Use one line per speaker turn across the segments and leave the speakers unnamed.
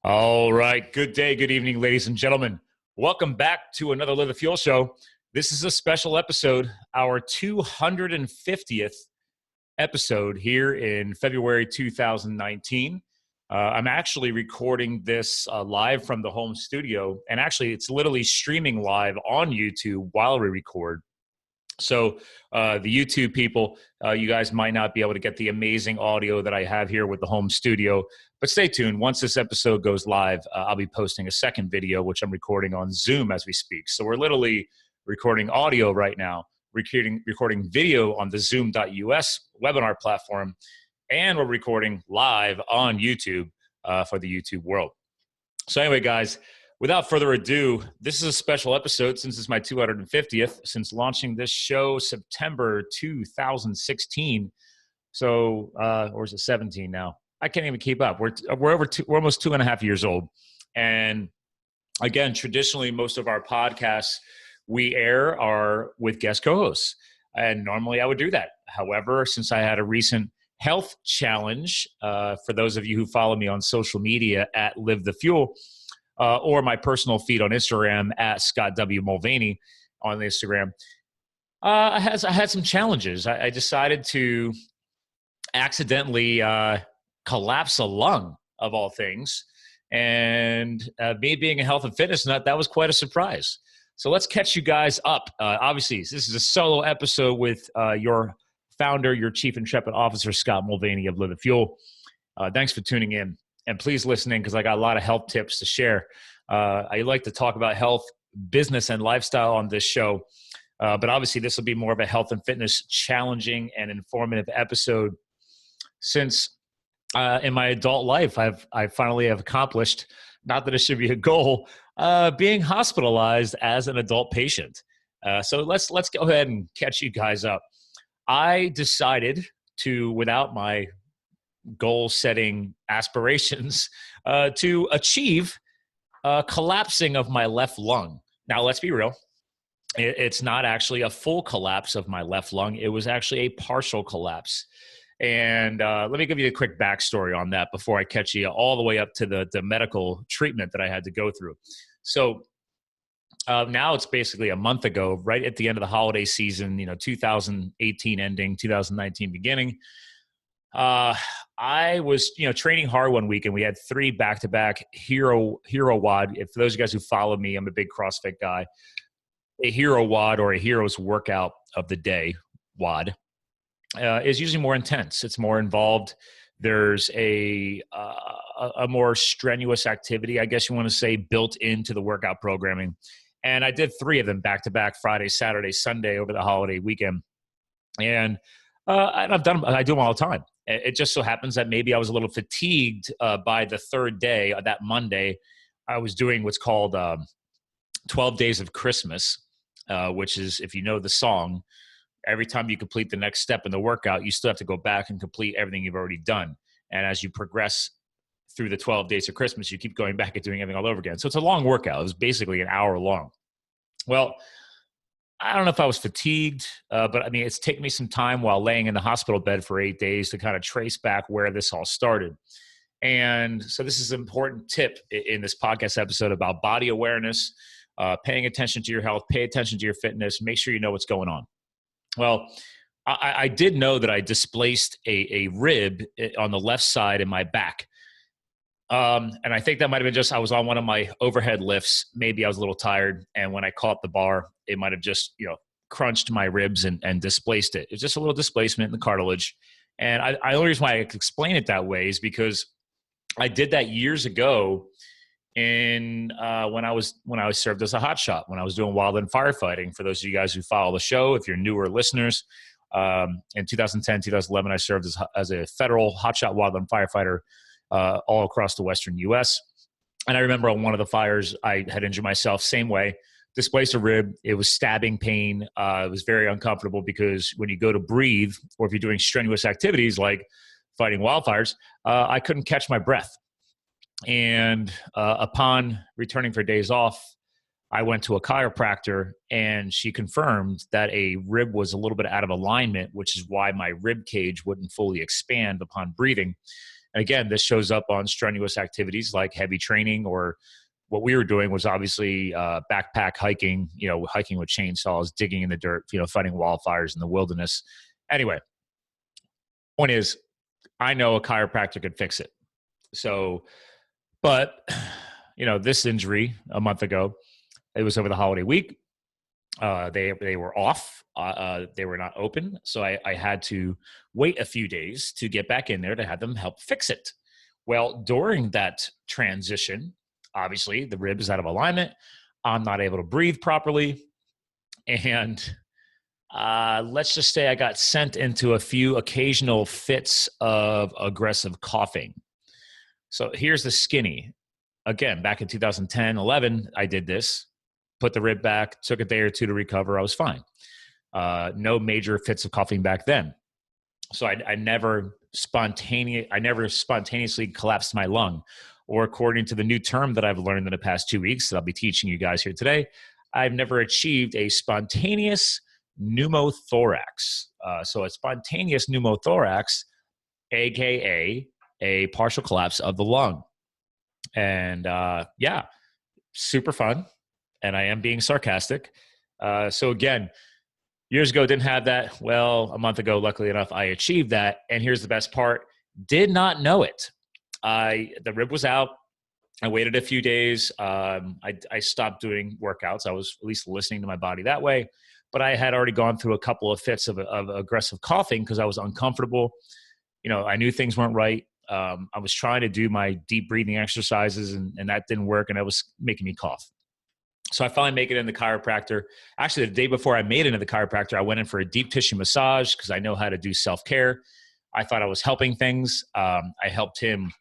All right. Good day, good evening, ladies and gentlemen. Welcome back to another Live the Fuel show. This is a special episode, our 250th episode here in February 2019. I'm actually recording this live from the home studio, and actually it's literally streaming live on YouTube while we record. So the YouTube people, you guys might not be able to get the amazing audio that I have here with the home studio, but stay tuned. Once this episode goes live, I'll be posting a second video, which I'm recording on Zoom as we speak. So we're literally recording audio right now, recording video on the Zoom.us webinar platform, and we're recording live on YouTube for the YouTube world. So anyway, guys, without further ado, this is a special episode since it's my 250th, since launching this show September 2016. So, or is it 17 now? I can't even keep up. We're almost 2.5 years old. And again, traditionally, most of our podcasts we air are with guest co-hosts. And normally I would do that. However, since I had a recent health challenge, for those of you who follow me on social media at Live the Fuel, or my personal feed on Instagram at Scott W. Mulvaney on Instagram, I had some challenges. I decided to accidentally collapse a lung, of all things. And me being a health and fitness nut, that was quite a surprise. So let's catch you guys up. Obviously, this is a solo episode with your founder, your Chief Intrepid Officer, Scott Mulvaney of Live the Fuel. Thanks for tuning in. And please listen in because I got a lot of health tips to share. I like to talk about health, business, and lifestyle on this show. But obviously, this will be more of a health and fitness challenging and informative episode since in my adult life, I finally have accomplished, not that it should be a goal, being hospitalized as an adult patient. So let's go ahead and catch you guys up. I decided to, without my goal-setting aspirations, to achieve collapsing of my left lung. Now, let's be real. It's not actually a full collapse of my left lung. It was actually a partial collapse. And let me give you a quick backstory on that before I catch you all the way up to the medical treatment that I had to go through. So now it's basically a month ago, right at the end of the holiday season, 2018 ending, 2019 beginning. I was, training hard one week, and we had 3 back-to-back hero WOD. For those of you guys who follow me, I'm a big CrossFit guy. A hero WOD, or a hero's workout of the day WOD, is usually more intense. It's more involved. There's a more strenuous activity, I guess you want to say, built into the workout programming. And I did 3 of them back-to-back, Friday, Saturday, Sunday, over the holiday weekend. And I do them all the time. It just so happens that maybe I was a little fatigued by the 3rd day, that Monday. I was doing what's called 12 Days of Christmas, which is, if you know the song, every time you complete the next step in the workout, you still have to go back and complete everything you've already done. And as you progress through the 12 Days of Christmas, you keep going back and doing everything all over again. So it's a long workout. It was basically an hour long. Well, I don't know if I was fatigued, but I mean, it's taken me some time while laying in the hospital bed for 8 days to kind of trace back where this all started. And so this is an important tip in this podcast episode about body awareness, paying attention to your health, pay attention to your fitness, make sure you know what's going on. Well, I did know that I displaced a rib on the left side in my back. And I think that might have been just, I was on one of my overhead lifts. Maybe I was a little tired. And when I caught the bar, it might have just, crunched my ribs and displaced it. It's just a little displacement in the cartilage. And the only reason why I could explain it that way is because I did that years ago when I was served as a hotshot, when I was doing wildland firefighting. For those of you guys who follow the show, if you're newer listeners, in 2010, 2011, I served as a federal hotshot wildland firefighter all across the Western U.S. And I remember on one of the fires, I had injured myself, same way, displaced a rib. It was stabbing pain. It was very uncomfortable because when you go to breathe, or if you're doing strenuous activities like fighting wildfires, I couldn't catch my breath. And upon returning for days off, I went to a chiropractor, and she confirmed that a rib was a little bit out of alignment, which is why my rib cage wouldn't fully expand upon breathing. And again, this shows up on strenuous activities like heavy training, or what we were doing was obviously backpack hiking, hiking with chainsaws, digging in the dirt, fighting wildfires in the wilderness. Anyway, point is, I know a chiropractor could fix it. So, but, this injury a month ago, it was over the holiday week. They were off. They were not open. So I had to wait a few days to get back in there to have them help fix it. Well, during that transition, obviously the rib is out of alignment. I'm not able to breathe properly. And let's just say I got sent into a few occasional fits of aggressive coughing. So here's the skinny. Again, back in 2010, 11, I did this. Put the rib back, took a day or two to recover. I was fine. No major fits of coughing back then. So I never spontaneously collapsed my lung, or according to the new term that I've learned in the past 2 weeks that I'll be teaching you guys here today, I've never achieved a spontaneous pneumothorax. So a spontaneous pneumothorax, AKA a partial collapse of the lung. And super fun. And I am being sarcastic. So again, years ago, didn't have that. Well, a month ago, luckily enough, I achieved that. And here's the best part. Did not know it. The rib was out. I waited a few days. I stopped doing workouts. I was at least listening to my body that way. But I had already gone through a couple of fits of aggressive coughing because I was uncomfortable. I knew things weren't right. I was trying to do my deep breathing exercises, and that didn't work, and it was making me cough. So I finally make it in the chiropractor. Actually, the day before I made it in the chiropractor, I went in for a deep tissue massage because I know how to do self-care. I thought I was helping things. I helped him,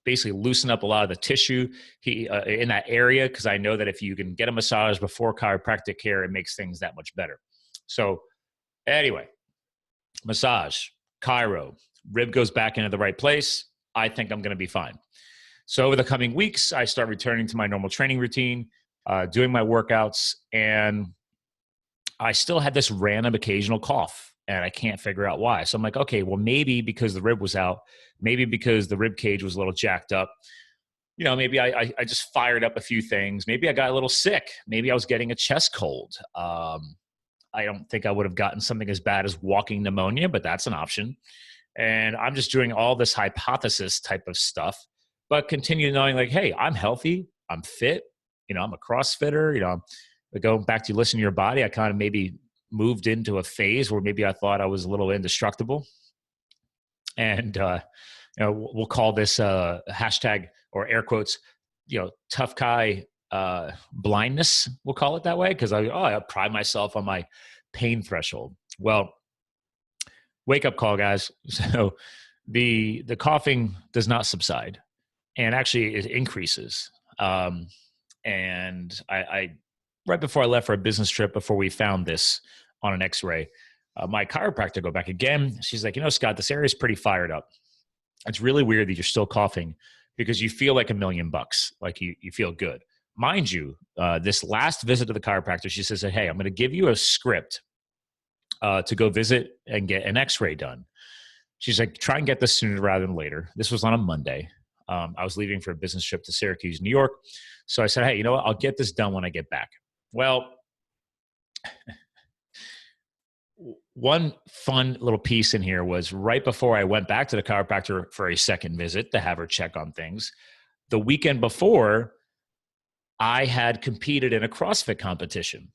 basically loosen up a lot of the tissue in that area, because I know that if you can get a massage before chiropractic care, it makes things that much better. So anyway, massage, chiro, rib goes back into the right place. I think I'm going to be fine. So over the coming weeks, I start returning to my normal training routine, doing my workouts, and I still had this random occasional cough, and I can't figure out why. So I'm like, okay, well, maybe because the rib was out, maybe because the rib cage was a little jacked up. Maybe I just fired up a few things. Maybe I got a little sick. Maybe I was getting a chest cold. I don't think I would have gotten something as bad as walking pneumonia, but that's an option. And I'm just doing all this hypothesis type of stuff, but continue knowing like, hey, I'm healthy, I'm fit, I'm a CrossFitter, going back to listen to your body. I kind of maybe moved into a phase where maybe I thought I was a little indestructible. And, we'll call this hashtag or air quotes, tough guy blindness. We'll call it that way. Cause I pride myself on my pain threshold. Well, wake up call, guys. So the coughing does not subside. And actually it increases. And I right before I left for a business trip, before we found this on an x-ray, my chiropractor go back again. She's like, Scott, this area is pretty fired up. It's really weird that you're still coughing because you feel like $1 million, like you feel good. Mind you, this last visit to the chiropractor, she says, hey, I'm going to give you a script to go visit and get an x-ray done. She's like, try and get this sooner rather than later. This was on a Monday. I was leaving for a business trip to Syracuse, New York. So I said, hey, you know what? I'll get this done when I get back. Well, one fun little piece in here was right before I went back to the chiropractor for a second visit to have her check on things. The weekend before, I had competed in a CrossFit competition.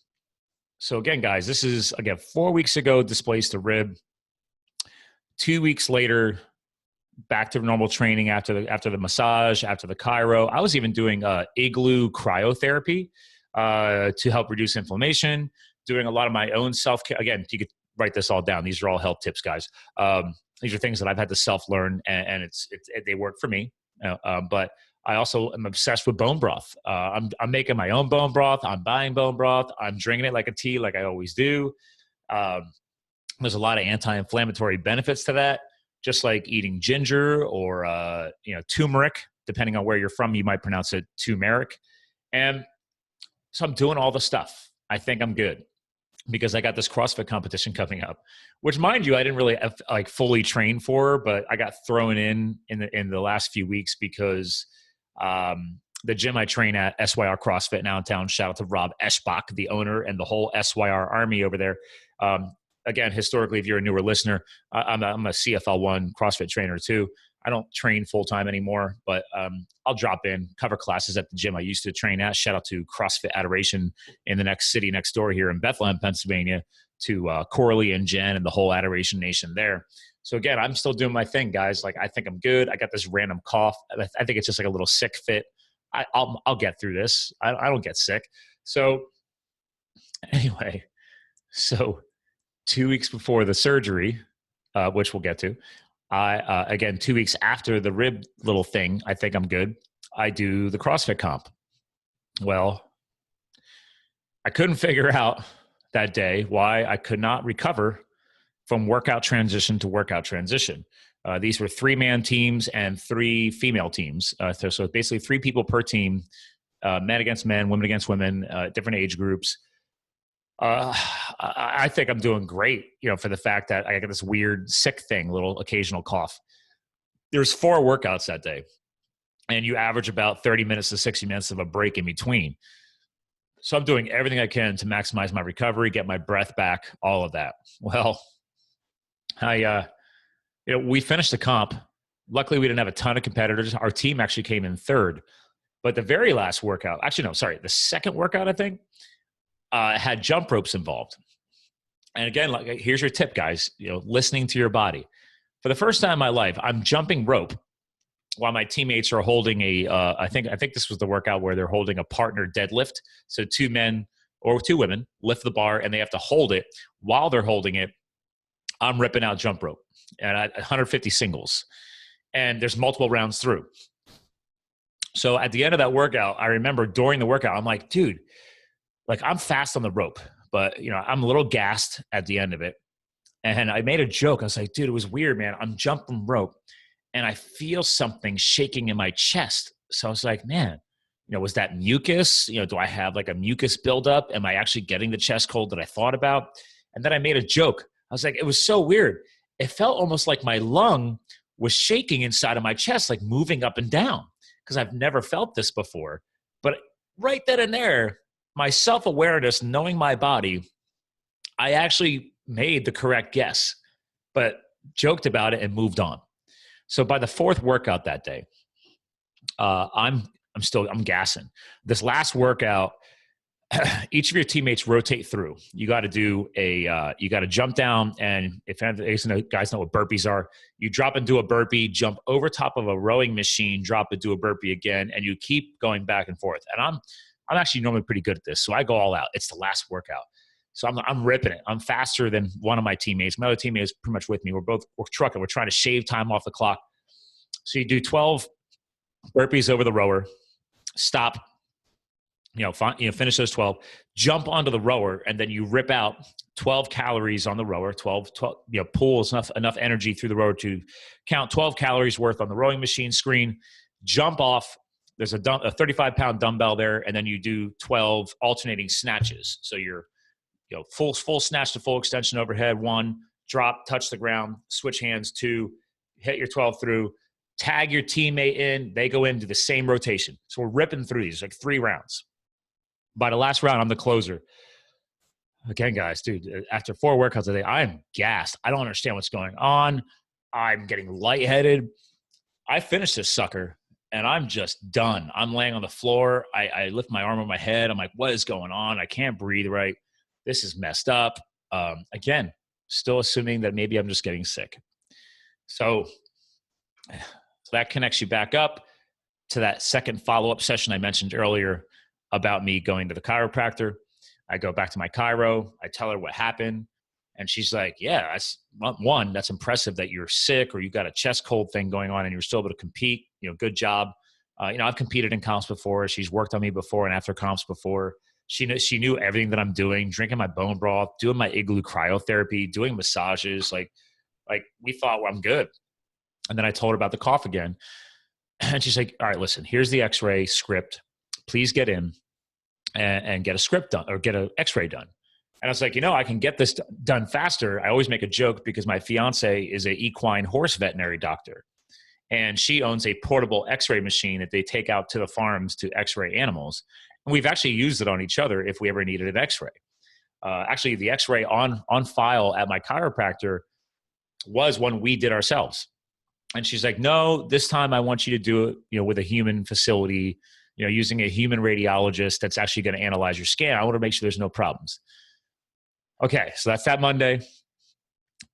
So again, guys, this is, 4 weeks ago, displaced a rib. 2 weeks later, back to normal training after the massage, after the chiro. I was even doing igloo cryotherapy to help reduce inflammation, doing a lot of my own self-care. Again, you could write this all down. These are all health tips, guys. These are things that I've had to self-learn, and they work for me. But I also am obsessed with bone broth. I'm making my own bone broth. I'm buying bone broth. I'm drinking it like a tea, like I always do. There's a lot of anti-inflammatory benefits to that. Just like eating ginger or, turmeric, depending on where you're from, you might pronounce it turmeric. And so I'm doing all the stuff. I think I'm good. because I got this CrossFit competition coming up, which, mind you, I didn't really like fully train for, but I got thrown in the last few weeks because the gym I train at, SYR CrossFit now in town, shout out to Rob Eschbach, the owner, and the whole SYR army over there. Again, historically, if you're a newer listener, I'm a CFL1 CrossFit trainer too. I don't train full-time anymore, but I'll drop in, cover classes at the gym I used to train at. Shout out to CrossFit Adoration in the next city next door here in Bethlehem, Pennsylvania, to Corley and Jen and the whole Adoration Nation there. So again, I'm still doing my thing, guys. Like, I think I'm good. I got this random cough. I think it's just like a little sick fit. I'll get through this. I don't get sick. So anyway, so 2 weeks before the surgery, which we'll get to, again, 2 weeks after the rib little thing, I think I'm good. I do the CrossFit comp. Well, I couldn't figure out that day why I could not recover from workout transition to workout transition. These were 3-man teams and 3 female teams. So basically 3 people per team, men against men, women against women, different age groups. I think I'm doing great, for the fact that I got this weird sick thing, little occasional cough. There's 4 workouts that day, and you average about 30 minutes to 60 minutes of a break in between. So I'm doing everything I can to maximize my recovery, get my breath back, all of that. Well, we finished the comp. Luckily, we didn't have a ton of competitors. Our team actually came in 3rd. But the very last workout, the second workout, I think, had jump ropes involved. And again, here's your tip, guys, listening to your body. For the first time in my life, I'm jumping rope while my teammates are holding I think this was the workout where they're holding a partner deadlift. So 2 men or 2 women lift the bar and they have to hold it. While they're holding it, I'm ripping out jump rope and 150 singles. And there's multiple rounds through. So at the end of that workout, I remember during the workout, I'm like, dude, I'm fast on the rope, but I'm a little gassed at the end of it. And I made a joke. I was like, dude, it was weird, man. I'm jumping rope and I feel something shaking in my chest. So I was like, man, was that mucus? Do I have like a mucus buildup? Am I actually getting the chest cold that I thought about? And then I made a joke. I was like, it was so weird. It felt almost like my lung was shaking inside of my chest, like moving up and down, because I've never felt this before. But right then and there, my self-awareness, knowing my body, I actually made the correct guess, but joked about it and moved on. So by the 4th workout that day, I'm gassing. This last workout, each of your teammates rotate through. You got to you got to jump down, and if guys know what burpees are, you drop and do a burpee, jump over top of a rowing machine, drop and do a burpee again, and you keep going back and forth. And I'm actually normally pretty good at this, so I go all out. It's the last workout. So I'm ripping it. I'm faster than one of my teammates. My other teammate is pretty much with me. We're trucking. We're trying to shave time off the clock. So you do 12 burpees over the rower, stop, finish those 12, jump onto the rower, and then you rip out 12 calories on the rower, 12 pulls enough energy through the rower to count 12 calories worth on the rowing machine screen, jump off. There's a 35-pound dumbbell there, and then you do 12 alternating snatches. So you're full snatch to full extension overhead, 1, drop, touch the ground, switch hands, 2, hit your 12 through, tag your teammate in, they go into the same rotation. So we're ripping through these, like 3 rounds. By the last round, I'm the closer. Again, guys, dude, after 4 workouts a day, I'm gassed. I don't understand what's going on. I'm getting lightheaded. I finished this sucker, and I'm just done. I'm laying on the floor. I lift my arm on my head. I'm like, what is going on? I can't breathe right. This is messed up. Again, still assuming that maybe I'm just getting sick. So that connects you back up to that second follow-up session I mentioned earlier about me going to the chiropractor. I go back to my chiro. I tell her what happened. And she's like, yeah, that's impressive that you're sick or you got a chest cold thing going on and you're still able to compete. Good job. I've competed in comps before. She's worked on me before and after comps before. She knew everything that I'm doing, drinking my bone broth, doing my igloo cryotherapy, doing massages. Like we thought, well, I'm good. And then I told her about the cough again. And she's like, all right, listen, here's the x-ray script. Please get in and get a script done or get an x-ray done. And I was like, I can get this done faster. I always make a joke because my fiance is an equine horse veterinary doctor. And she owns a portable x-ray machine that they take out to the farms to x-ray animals. And we've actually used it on each other if we ever needed an x-ray. Actually, the x-ray on file at my chiropractor was one we did ourselves. And she's like, no, this time I want you to do it, with a human facility, using a human radiologist that's actually going to analyze your scan. I want to make sure there's no problems. Okay, so that's that Monday.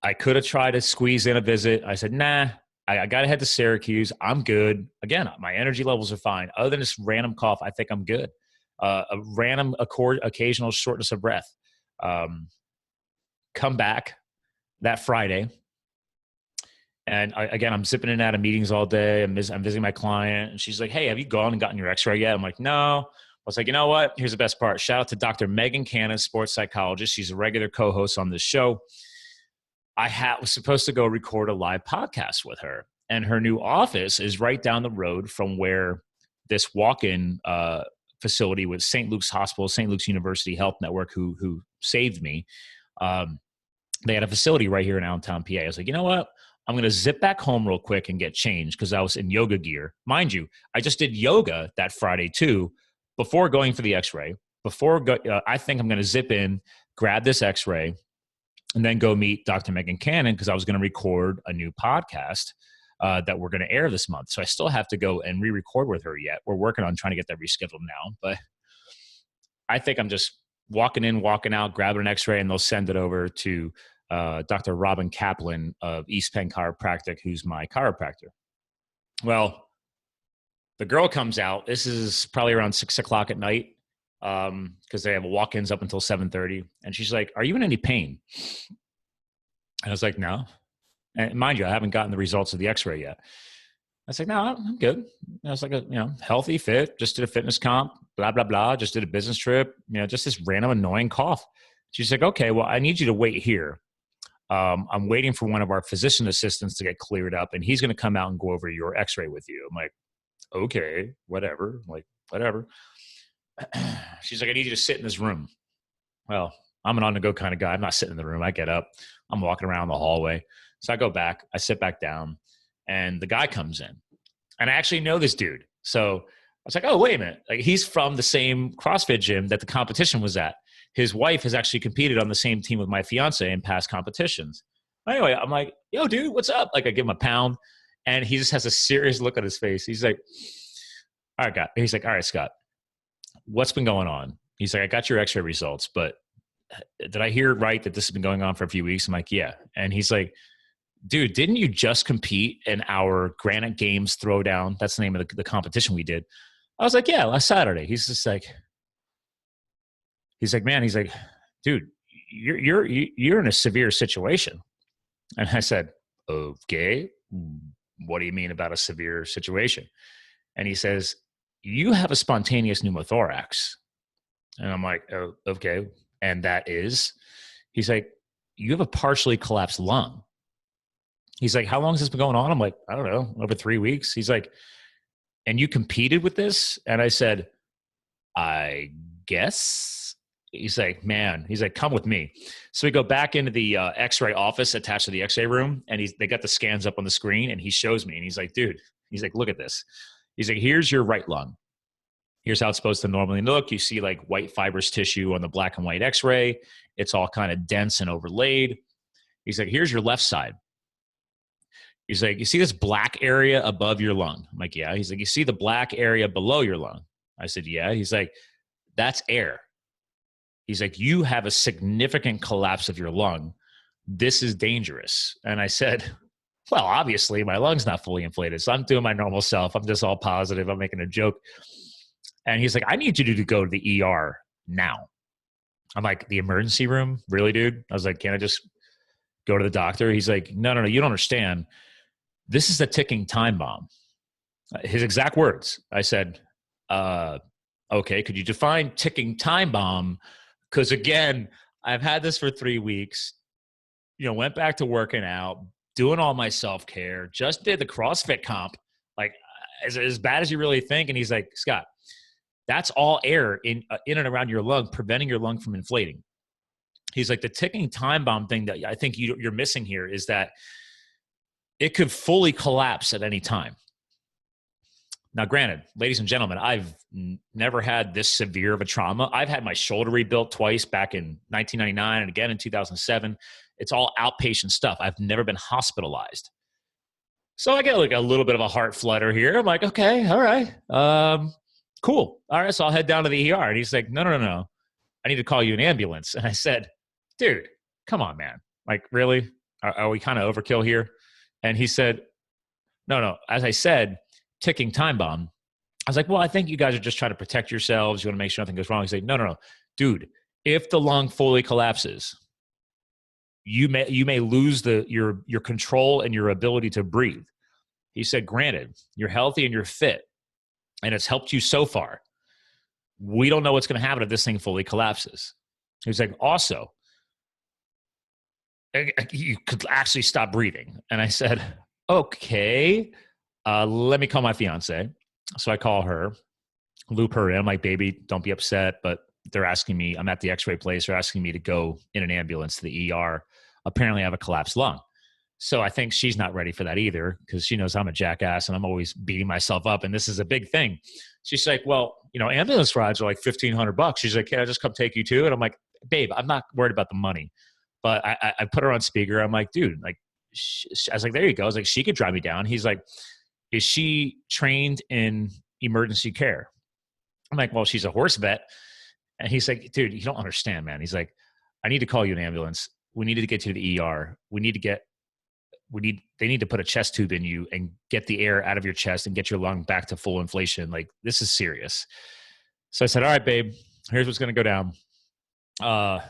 I could have tried to squeeze in a visit. I said, nah, I got to head to Syracuse. I'm good. Again, my energy levels are fine. Other than this random cough, I think I'm good. A random occasional shortness of breath. Come back that Friday. And I'm zipping in and out of meetings all day. I'm visiting my client. And she's like, hey, have you gone and gotten your x-ray yet? I'm like, no. I was like, you know what? Here's the best part. Shout out to Dr. Megan Cannon, sports psychologist. She's a regular co-host on this show. I was supposed to go record a live podcast with her. And her new office is right down the road from where this walk-in facility with St. Luke's Hospital, St. Luke's University Health Network, who saved me. They had a facility right here in Allentown, PA. I was like, you know what? I'm going to zip back home real quick and get changed because I was in yoga gear. Mind you, I just did yoga that Friday too, before going for the x-ray. I think I'm going to zip in, grab this x-ray, and then go meet Dr. Megan Cannon because I was going to record a new podcast that we're going to air this month. So I still have to go and re-record with her yet. We're working on trying to get that rescheduled now. But I think I'm just walking in, walking out, grabbing an x-ray, and they'll send it over to Dr. Robin Kaplan of East Penn Chiropractic, who's my chiropractor. Well, the girl comes out. This is probably around 6 o'clock at night because they have walk-ins up until 7:30. And she's like, are you in any pain? And I was like, no. And mind you, I haven't gotten the results of the x-ray yet. I was like, no, I'm good. I was like, healthy, fit, just did a fitness comp, blah, blah, blah. Just did a business trip, just this random annoying cough. She's like, okay, well, I need you to wait here. I'm waiting for one of our physician assistants to get cleared up, and he's going to come out and go over your x-ray with you. I'm like, okay, whatever. I'm like, whatever. She's like, I need you to sit in this room. Well, I'm an on-the-go kind of guy. I'm not sitting in the room. I get up. I'm walking around the hallway. So I go back. I sit back down, and the guy comes in. And I actually know this dude. So I was like, oh, wait a minute. Like, he's from the same CrossFit gym that the competition was at. His wife has actually competed on the same team with my fiance in past competitions. Anyway, I'm like, yo, dude, what's up? Like, I give him a pound, and he just has a serious look on his face. He's like, all right, Scott, what's been going on? He's like, I got your x-ray results, but did I hear right that this has been going on for a few weeks? I'm like, yeah. And he's like, dude, didn't you just compete in our Granite Games Throwdown? That's the name of the competition we did. I was like, yeah, last Saturday. He's like, man, dude, you're in a severe situation. And I said, okay, what do you mean about a severe situation? And he says, you have a spontaneous pneumothorax. And I'm like, oh, okay. And that is? He's like, you have a partially collapsed lung. He's like, how long has this been going on? I'm like, I don't know, over 3 weeks. He's like, and you competed with this? And I said, I guess. He's like, man, come with me. So we go back into the x-ray office attached to the x-ray room, and they got the scans up on the screen, and he shows me, and he's like, dude, look at this. He's like, here's your right lung. Here's how it's supposed to normally look. You see like white fibrous tissue on the black and white x-ray. It's all kind of dense and overlaid. He's like, here's your left side. He's like, you see this black area above your lung? I'm like, yeah. He's like, you see the black area below your lung? I said, yeah. He's like, that's air. He's like, you have a significant collapse of your lung. This is dangerous. And I said, well, obviously my lung's not fully inflated. So I'm doing my normal self. I'm just all positive. I'm making a joke. And he's like, I need you to go to the ER now. I'm like, the emergency room? Really, dude? I was like, can I just go to the doctor? He's like, no, you don't understand. This is a ticking time bomb. His exact words. I said, okay, could you define ticking time bomb? Because again, I've had this for 3 weeks, went back to working out, doing all my self-care, just did the CrossFit comp, like as bad as you really think. And he's like, Scott, that's all air in and around your lung, preventing your lung from inflating. He's like, the ticking time bomb thing that I think you're missing here is that it could fully collapse at any time. Now, granted, ladies and gentlemen, I've never had this severe of a trauma. I've had my shoulder rebuilt twice back in 1999 and again in 2007. It's all outpatient stuff. I've never been hospitalized. So I get like a little bit of a heart flutter here. I'm like, okay, all right. Cool. All right, so I'll head down to the ER. And he's like, no. I need to call you an ambulance. And I said, dude, come on, man. Like, really? Are we kind of overkill here? And he said, no. As I said, ticking time bomb. I was like, well, I think you guys are just trying to protect yourselves. You want to make sure nothing goes wrong. He's like, no. Dude, if the lung fully collapses, you may lose your control and your ability to breathe. He said, granted, you're healthy and you're fit, and it's helped you so far. We don't know what's going to happen if this thing fully collapses. He's like, also, you could actually stop breathing. And I said, okay, let me call my fiance. So I call her, loop her in. I'm like, baby, don't be upset, but they're asking me, I'm at the x-ray place. They're asking me to go in an ambulance to the ER. Apparently I have a collapsed lung. So I think she's not ready for that either, because she knows I'm a jackass and I'm always beating myself up. And this is a big thing. She's like, well, ambulance rides are like $1,500. She's like, can I just come take you too? And I'm like, babe, I'm not worried about the money. But I put her on speaker. I'm like, dude, like, I was like, there you go. I was like, she could drive me down. He's like, is she trained in emergency care? I'm like, well, she's a horse vet. And he's like, dude, you don't understand, man. He's like, I need to call you an ambulance. We need to get you to the ER. They need to put a chest tube in you and get the air out of your chest and get your lung back to full inflation. Like, this is serious. So I said, all right, babe, here's what's going to go down. I'm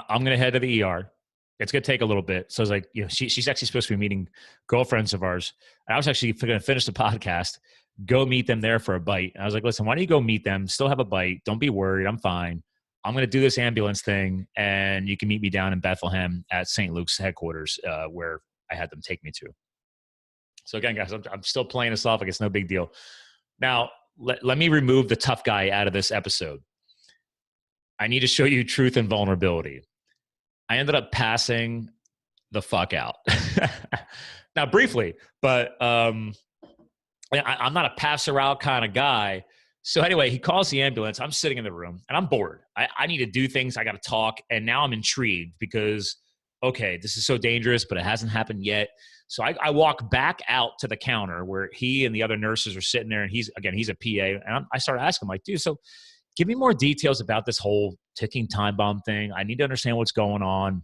going to head to the ER. It's going to take a little bit. So I was like, she's actually supposed to be meeting girlfriends of ours. And I was actually going to finish the podcast, go meet them there for a bite. And I was like, listen, why don't you go meet them? Still have a bite. Don't be worried. I'm fine. I'm going to do this ambulance thing, and you can meet me down in Bethlehem at St. Luke's headquarters, where I had them take me to. So again, guys, I'm still playing this off like it's no big deal. Now, let me remove the tough guy out of this episode. I need to show you truth and vulnerability. I ended up passing the fuck out. Now, briefly, but I'm not a passer out kind of guy. So anyway, he calls the ambulance. I'm sitting in the room and I'm bored. I need to do things. I got to talk. And now I'm intrigued because, okay, this is so dangerous, but it hasn't happened yet. So I walk back out to the counter where he and the other nurses are sitting there. And he's a PA. And I started asking him, like, dude, so give me more details about this whole ticking time bomb thing. I need to understand what's going on.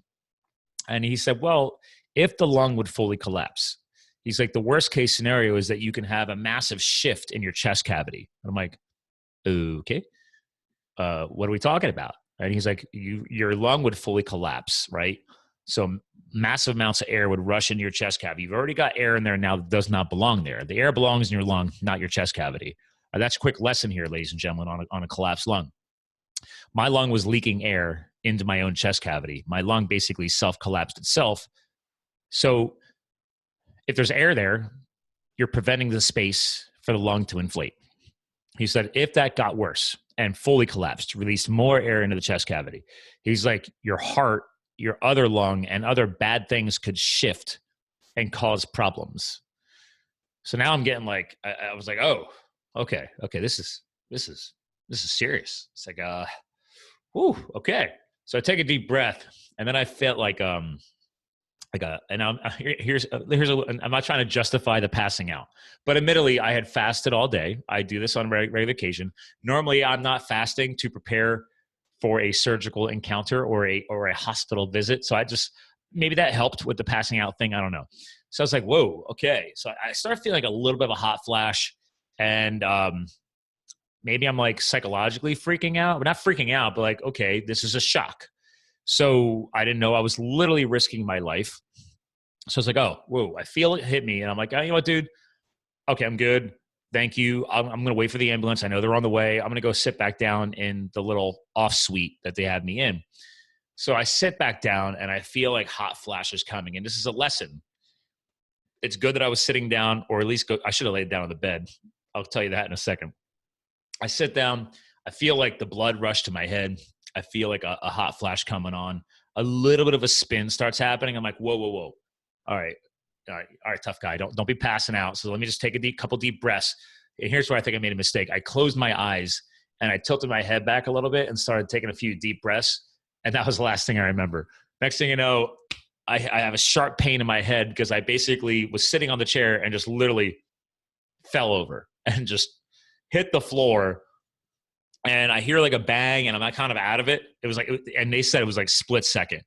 And he said, well, if the lung would fully collapse, he's like, the worst case scenario is that you can have a massive shift in your chest cavity. And I'm like, okay, what are we talking about? And he's like, your lung would fully collapse, right? So massive amounts of air would rush into your chest cavity. You've already got air in there now that does not belong there. The air belongs in your lung, not your chest cavity. That's a quick lesson here, ladies and gentlemen, on a collapsed lung. My lung was leaking air into my own chest cavity. My lung basically self-collapsed itself. So if there's air there, you're preventing the space for the lung to inflate. He said, if that got worse and fully collapsed, released more air into the chest cavity, he's like, your heart, your other lung, and other bad things could shift and cause problems. So now I'm getting like, I was like, oh, okay, this is serious. It's like, okay. So I take a deep breath, and then I felt like I'm not trying to justify the passing out, but admittedly I had fasted all day. I do this on regular occasion. Normally I'm not fasting to prepare for a surgical encounter or a hospital visit. So maybe that helped with the passing out thing. I don't know. So I was like, whoa, okay. So I started feeling like a little bit of a hot flash, and maybe I'm like psychologically freaking out, but not freaking out, but like, okay, this is a shock. So I didn't know I was literally risking my life. So I was like, oh, whoa, I feel it hit me. And I'm like, oh, you know what, dude? Okay, I'm good. Thank you. I'm going to wait for the ambulance. I know they're on the way. I'm going to go sit back down in the little off suite that they had me in. So I sit back down and I feel like hot flashes coming. And this is a lesson. It's good that I was sitting down, or at least I should have laid down on the bed. I'll tell you that in a second. I sit down. I feel like the blood rush to my head. I feel like a hot flash coming on. A little bit of a spin starts happening. I'm like, whoa, whoa, whoa. All right, tough guy. Don't be passing out. So let me just take a couple deep breaths. And here's where I think I made a mistake. I closed my eyes and I tilted my head back a little bit and started taking a few deep breaths. And that was the last thing I remember. Next thing you know, I have a sharp pain in my head because I basically was sitting on the chair and just literally fell over and just hit the floor. And I hear like a bang and I'm kind of out of it. It was like, and they said it was like split second.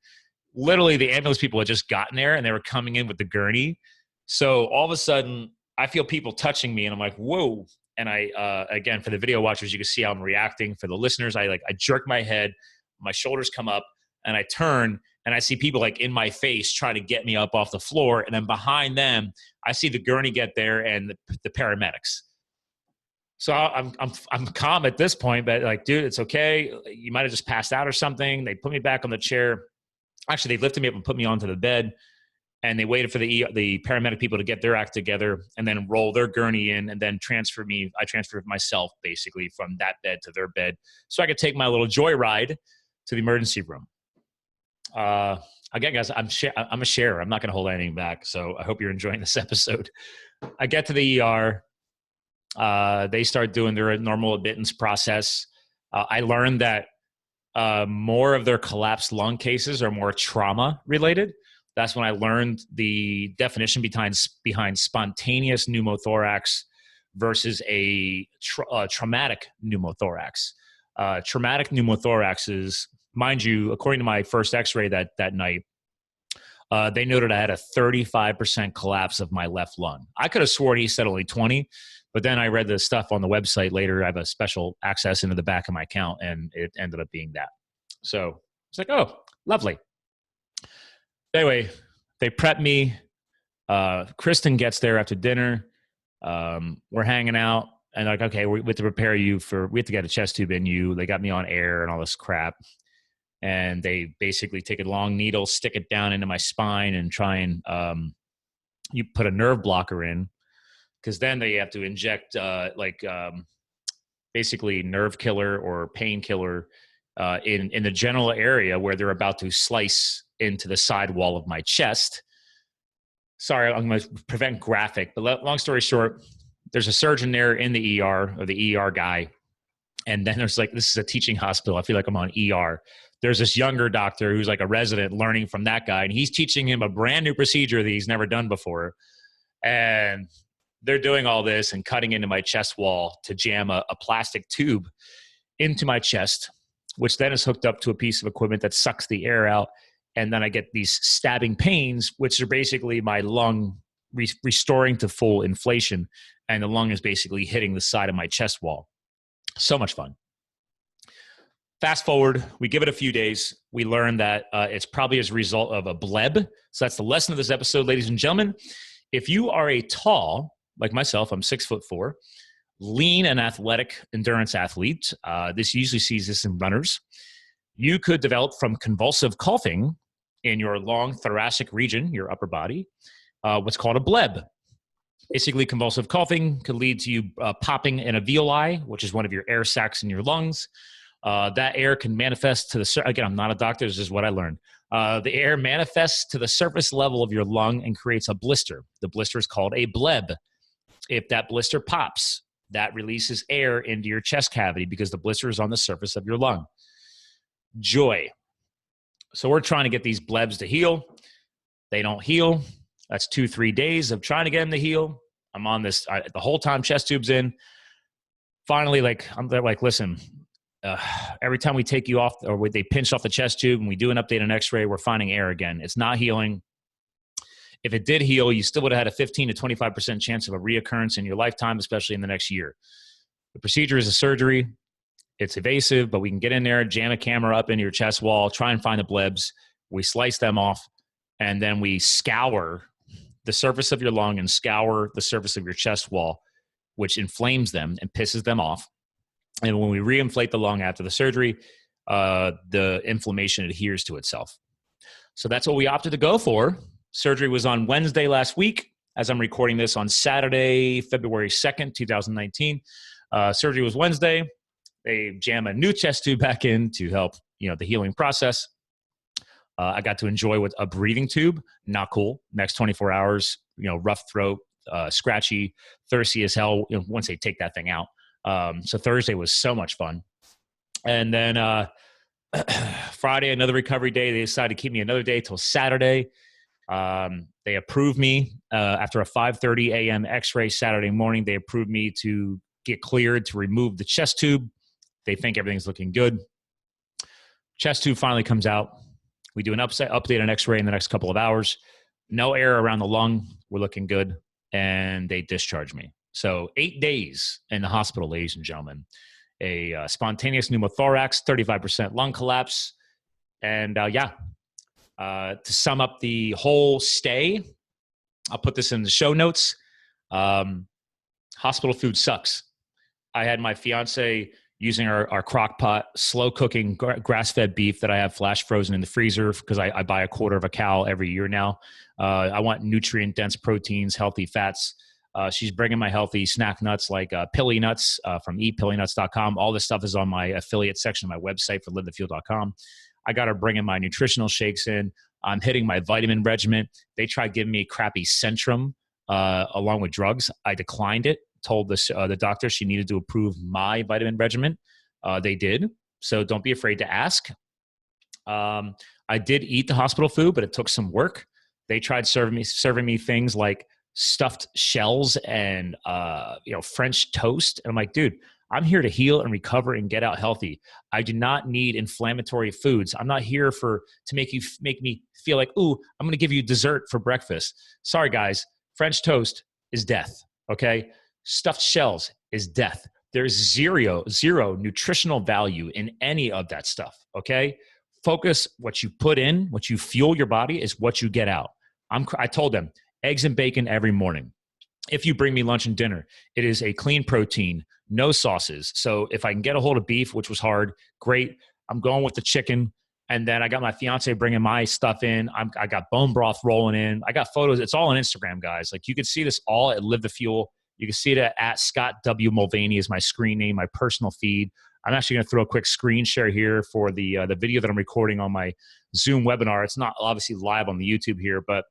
Literally the ambulance people had just gotten there and they were coming in with the gurney. So all of a sudden I feel people touching me and I'm like, whoa. And I, again, for the video watchers, you can see how I'm reacting. For the listeners, I jerk my head, my shoulders come up and I turn and I see people like in my face trying to get me up off the floor. And then behind them, I see the gurney get there and the paramedics. So I'm calm at this point, but like, dude, it's okay. You might've just passed out or something. They put me back on the chair. Actually, they lifted me up and put me onto the bed and they waited for the paramedic people to get their act together and then roll their gurney in and then transfer me. I transferred myself basically from that bed to their bed so I could take my little joyride to the emergency room. Again, guys, I'm a sharer. I'm not going to hold anything back. So I hope you're enjoying this episode. I get to the ER. They start doing their normal admittance process. I learned that more of their collapsed lung cases are more trauma related. That's when I learned the definition behind spontaneous pneumothorax versus a traumatic pneumothorax. Traumatic pneumothorax is, mind you, according to my first x-ray that night, they noted I had a 35% collapse of my left lung. I could have sworn he said only 20, but then I read the stuff on the website later. I have a special access into the back of my account, and it ended up being that. So it's like, oh, lovely. Anyway, they prep me. Kristen gets there after dinner. We're hanging out, and like, okay, we have to prepare you we have to get a chest tube in you. They got me on air and all this crap. And they basically take a long needle, stick it down into my spine and try and you put a nerve blocker in. Because then they have to inject basically nerve killer or painkiller in the general area where they're about to slice into the side wall of my chest. Sorry, I'm going to prevent graphic, but long story short, there's a surgeon there in the ER, or the ER guy. And then there's like, this is a teaching hospital. I feel like I'm on ER. There's this younger doctor who's like a resident learning from that guy. And he's teaching him a brand new procedure that he's never done before. And they're doing all this and cutting into my chest wall to jam a plastic tube into my chest, which then is hooked up to a piece of equipment that sucks the air out. And then I get these stabbing pains, which are basically my lung restoring to full inflation. And the lung is basically hitting the side of my chest wall. So much fun. Fast forward, we give it a few days. We learn that it's probably as a result of a bleb. So that's the lesson of this episode, ladies and gentlemen. If you are a tall, like myself, I'm 6'4", lean and athletic endurance athlete, this usually sees this in runners, you could develop from convulsive coughing in your long thoracic region, your upper body, what's called a bleb. Basically, convulsive coughing could lead to you popping an alveoli, which is one of your air sacs in your lungs. That air can manifest to the, again, I'm not a doctor, this is what I learned. The air manifests to the surface level of your lung and creates a blister. The blister is called a bleb. If that blister pops, that releases air into your chest cavity because the blister is on the surface of your lung. Joy. So we're trying to get these blebs to heal. They don't heal. That's 2-3 days of trying to get them to heal. I'm on this the whole time, chest tubes in. Finally, they're like, listen, every time we take you off, or they pinch off the chest tube and we do an update on x-ray, we're finding air again. It's not healing. If it did heal, you still would have had a 15 to 25% chance of a reoccurrence in your lifetime, especially in the next year. The procedure is a surgery. It's invasive, but we can get in there, jam a camera up into your chest wall, try and find the blebs. We slice them off, and then we scour the surface of your lung and scour the surface of your chest wall, which inflames them and pisses them off. And when we reinflate the lung after the surgery, the inflammation adheres to itself. So that's what we opted to go for. Surgery was on Wednesday last week. As I'm recording this on Saturday, February 2nd, 2019. Surgery was Wednesday. They jam a new chest tube back in to help the healing process. I got to enjoy with a breathing tube. Not cool. Next 24 hours, rough throat, scratchy, thirsty as hell, once they take that thing out. So Thursday was so much fun. And then Friday, another recovery day. They decided to keep me another day till Saturday. They approved me after a 5:30 a.m. x-ray Saturday morning. They approved me to get cleared to remove the chest tube. They think everything's looking good. Chest tube finally comes out. We do an update on x-ray in the next couple of hours. No air around the lung. We're looking good. And they discharge me. So 8 days in the hospital, ladies and gentlemen. A spontaneous pneumothorax, 35% lung collapse. And to sum up the whole stay, I'll put this in the show notes. Hospital food sucks. I had my fiance using our crock pot, slow cooking grass-fed beef that I have flash frozen in the freezer because I buy a quarter of a cow every year now. I want nutrient-dense proteins, healthy fats. She's bringing my healthy snack nuts like Pilly Nuts from eatpillynuts.com. All this stuff is on my affiliate section of my website for livethefuel.com. I got her bringing my nutritional shakes in. I'm hitting my vitamin regimen. They tried giving me crappy Centrum along with drugs. I declined it. Told the doctor she needed to approve my vitamin regimen. They did. So don't be afraid to ask. I did eat the hospital food, but it took some work. They tried serving me things like stuffed shells and French toast. And I'm like, dude, I'm here to heal and recover and get out healthy. I do not need inflammatory foods. I'm not here to make me feel like, ooh, I'm going to give you dessert for breakfast. Sorry, guys. French toast is death. Okay. Stuffed shells is death. There's zero nutritional value in any of that stuff. Okay. Focus what you put in, what you fuel your body is what you get out. I told them eggs and bacon every morning. If you bring me lunch and dinner, it is a clean protein, no sauces. So if I can get a hold of beef, which was hard, great. I'm going with the chicken. And then I got my fiance bringing my stuff in. I got bone broth rolling in. I got photos. It's all on Instagram, guys. Like you can see this all at Live the Fuel. You can see it at Scott W. Mulvaney is my screen name, my personal feed. I'm actually going to throw a quick screen share here for the video that I'm recording on my Zoom webinar. It's not obviously live on the YouTube here, but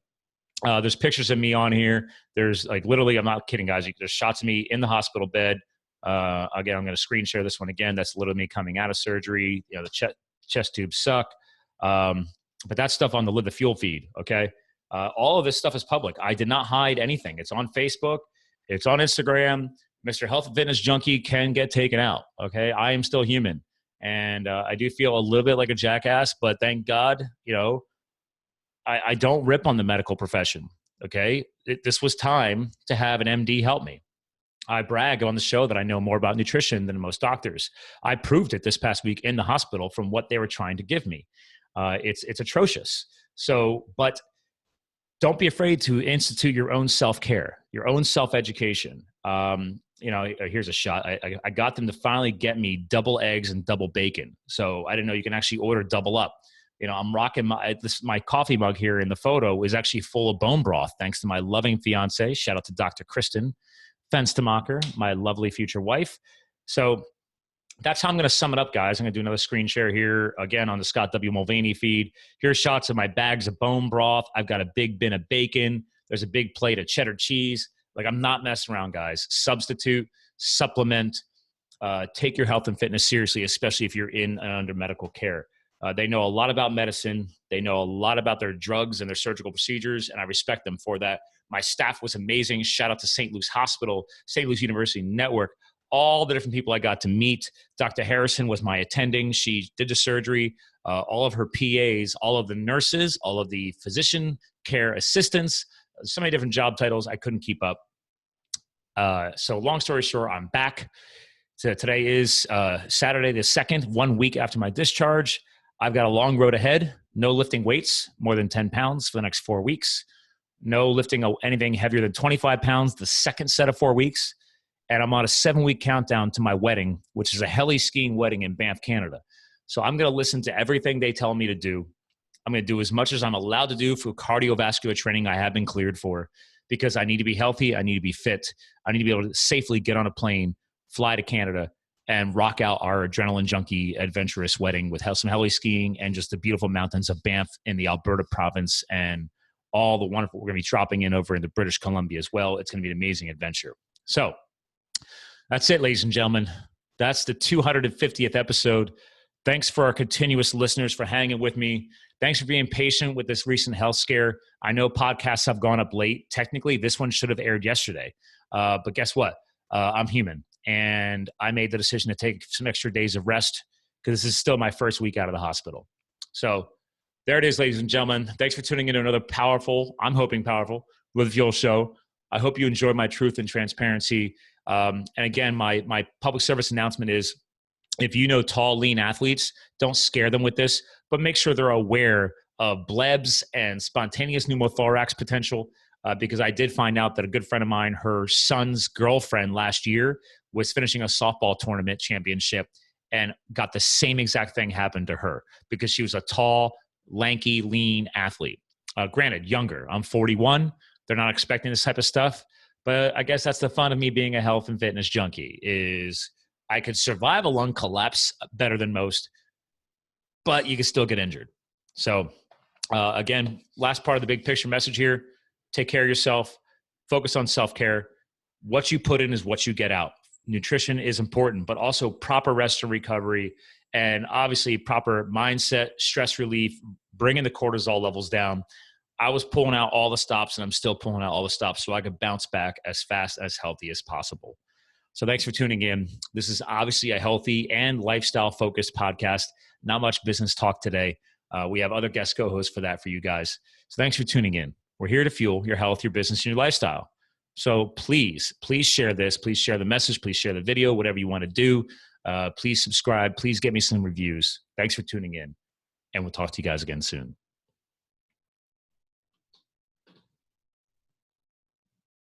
there's pictures of me on here. There's like literally, I'm not kidding, guys. There's shots of me in the hospital bed. Again, I'm going to screen share this one again. That's literally me coming out of surgery. The chest tubes suck. But that's stuff on the Live the Fuel feed. Okay. All of this stuff is public. I did not hide anything. It's on Facebook. It's on Instagram. Mr. Health and Fitness Junkie can get taken out. Okay. I am still human. And I do feel a little bit like a jackass, but thank God, I don't rip on the medical profession. Okay. This was time to have an MD help me. I brag on the show that I know more about nutrition than most doctors. I proved it this past week in the hospital from what they were trying to give me. It's atrocious. So, but don't be afraid to institute your own self-care, your own self-education. Here's a shot. I got them to finally get me double eggs and double bacon. So I didn't know you can actually order double up. I'm rocking my coffee mug here in the photo is actually full of bone broth, thanks to my loving fiance. Shout out to Dr. Kristen Fenstemacher, my lovely future wife. So that's how I'm going to sum it up, guys. I'm going to do another screen share here again on the Scott W. Mulvaney feed. Here's shots of my bags of bone broth. I've got a big bin of bacon. There's a big plate of cheddar cheese. Like, I'm not messing around, guys. Substitute, supplement, take your health and fitness seriously, especially if you're in and under medical care. They know a lot about medicine. They know a lot about their drugs and their surgical procedures, and I respect them for that. My staff was amazing. Shout out to St. Luke's Hospital, St. Luke's University Network, all the different people I got to meet. Dr. Harrison was my attending. She did the surgery. All of her PAs, all of the nurses, all of the physician care assistants, so many different job titles. I couldn't keep up. So long story short, I'm back. Today is Saturday the 2nd, 1 week after my discharge. I've got a long road ahead. No lifting weights more than 10 pounds for the next 4 weeks. No lifting anything heavier than 25 pounds the second set of 4 weeks. And I'm on a 7-week countdown to my wedding, which is a heli skiing wedding in Banff, Canada. So I'm going to listen to everything they tell me to do. I'm going to do as much as I'm allowed to do for cardiovascular training I have been cleared for, because I need to be healthy. I need to be fit. I need to be able to safely get on a plane, fly to Canada, and rock out our adrenaline junkie adventurous wedding with some heli skiing and just the beautiful mountains of Banff in the Alberta province and all the wonderful, we're going to be dropping in over into British Columbia as well. It's going to be an amazing adventure. So that's it, ladies and gentlemen. That's the 250th episode. Thanks for our continuous listeners for hanging with me. Thanks for being patient with this recent health scare. I know podcasts have gone up late. Technically, this one should have aired yesterday. But guess what? I'm human. And I made the decision to take some extra days of rest because this is still my first week out of the hospital. So there it is, ladies and gentlemen. Thanks for tuning in to another powerful, I'm hoping powerful, Live the Fuel show. I hope you enjoy my truth and transparency. And again, my public service announcement is, if you know tall, lean athletes, don't scare them with this, but make sure they're aware of blebs and spontaneous pneumothorax potential, because I did find out that a good friend of mine, her son's girlfriend last year was finishing a softball tournament championship and got the same exact thing happen to her because she was a tall, lanky, lean athlete. Granted, younger. I'm 41. They're not expecting this type of stuff, but I guess that's the fun of me being a health and fitness junkie is I could survive a lung collapse better than most, but you can still get injured. So again, last part of the big picture message here, take care of yourself, focus on self-care. What you put in is what you get out. Nutrition is important, but also proper rest and recovery, and obviously proper mindset, stress relief, bringing the cortisol levels down. I was pulling out all the stops, and I'm still pulling out all the stops so I could bounce back as fast and as healthy as possible. So thanks for tuning in. This is obviously a healthy and lifestyle-focused podcast. Not much business talk today. We have other guest co-hosts for that for you guys. So thanks for tuning in. We're here to fuel your health, your business, and your lifestyle. So please share this. Please share the message. Please share the video, whatever you want to do. Please subscribe. Please get me some reviews. Thanks for tuning in, and we'll talk to you guys again soon.